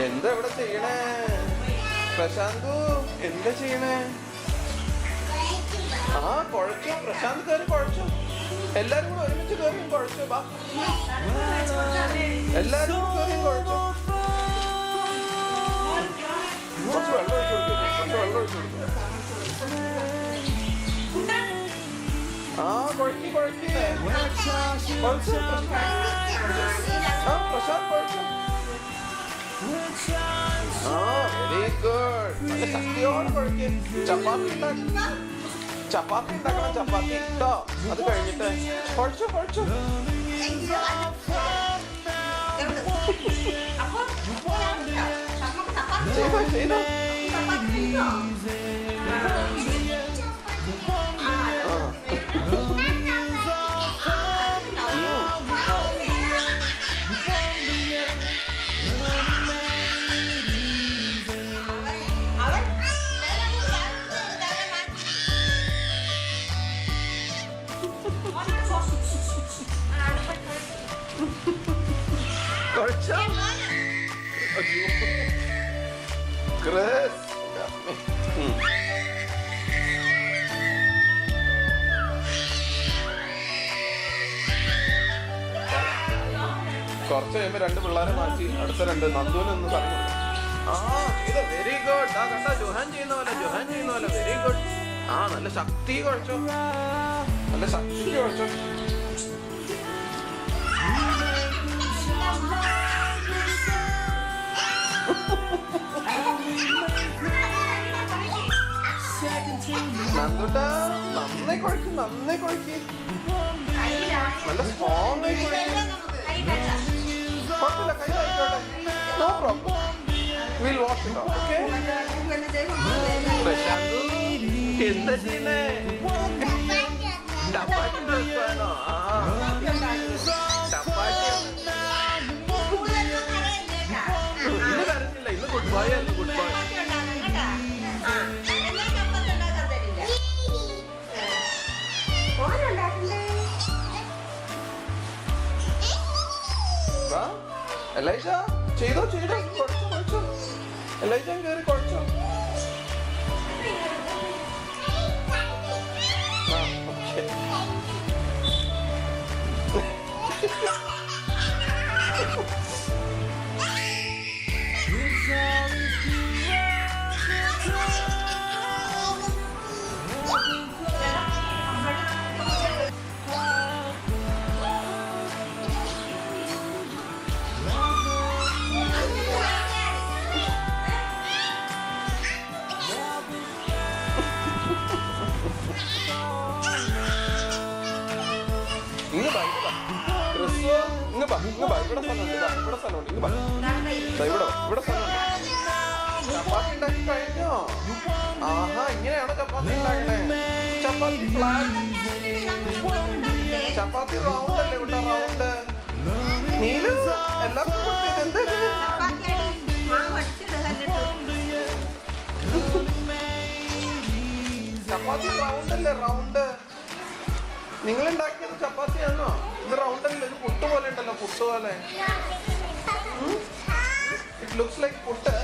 എന്താ ഇവിടെ ചെയ്യണേ പ്രശാന്തു? എന്താ ചെയ്യണേ? ആ കുഴച്ചു. പ്രശാന്ത് കയറി കുഴച്ചു. എല്ലാരും കൂടെ ഒരുമിച്ച് കയറി കുഴച്ചു. ബാ എല്ലാരും കയറി കുഴച്ചു. കുറച്ച് വെള്ളം ഒഴിച്ചു കൊടുക്കും. കുറച്ച് വെള്ളം ഒഴിച്ചു കൊടുക്കും. ആ കുഴക്കി കുഴക്കി കുഴച്ചു. ആ പ്രശാന്ത് കുഴച്ചു. ആ വെരി ഗുഡ്. നല്ല ശക്തിയോടെ കുഴക്കി. ചപ്പാത്തി ഉണ്ടാക്കണം. ചപ്പാത്തി ഇട്ടോ. അത് കഴിഞ്ഞിട്ട് കുഴച്ചു കുഴച്ചു. ചെയ്തോ ചെയ്തോ. Chris. കുറച്ച് കഴിയുമ്പോ രണ്ട് പിള്ളേരെ മാറ്റി അടുത്ത രണ്ട് നന്ദുവിനെ ഒന്ന് പറഞ്ഞു. ആ ചെയ്ത വെരി ഗുഡ്. ആ കണ്ട ജോഹാൻ ചെയ്യുന്ന പോലെ വെരി ഗുഡ്. ആ നല്ല ശക്തി കുഴച്ചോ. നല്ല ശക്തി കുഴച്ചോ. നന്ദുട്ടാ നന്നായി കുഴക്കും. നല്ല സ്ട്രോങ് ആയി കുഴക്കും. കുഴപ്പമില്ല, കൈ ആയിക്കോട്ടെ. No problem. Will wash it off. Okay. Prashanth എന്താ ചെയ്യുന്നേ? ചപ്പാത്തി ഉണ്ടാക്കുവാണോ? ചപ്പാത്തി ഇന്ന് കരഞ്ഞില്ല. ഇന്ന് ഗുഡ് ബൈ ആയിരുന്നു. Good bye. എലൈജ ചെയ്തോ കുഴച്ചോ. എലൈജ കയറി കുഴച്ചോ. ഇവിടെ സ്ഥലമുണ്ട്. ചപ്പാത്തി ഉണ്ടാക്കി കഴിഞ്ഞോ? ആഹാ, ഇങ്ങനെയാണോ ചപ്പാത്തി ഉണ്ടാക്കണേ? ചപ്പാത്തി റൗണ്ട് അല്ലേ ഇവിടെ? റൗണ്ട് നീല് എല്ലാവർക്കും കൊടുത്തത് എന്താ? ചപ്പാത്തി റൗണ്ട് അല്ലേ? റൗണ്ട് നിങ്ങൾ ഉണ്ടാക്കിയത് ചപ്പാത്തിയാണോ? ഇത് റൗണ്ട് അല്ലേ? ഇത് പുട്ട് പോലെ ഉണ്ടല്ലോ. പുട്ട് പോലെ. It looks like puttu.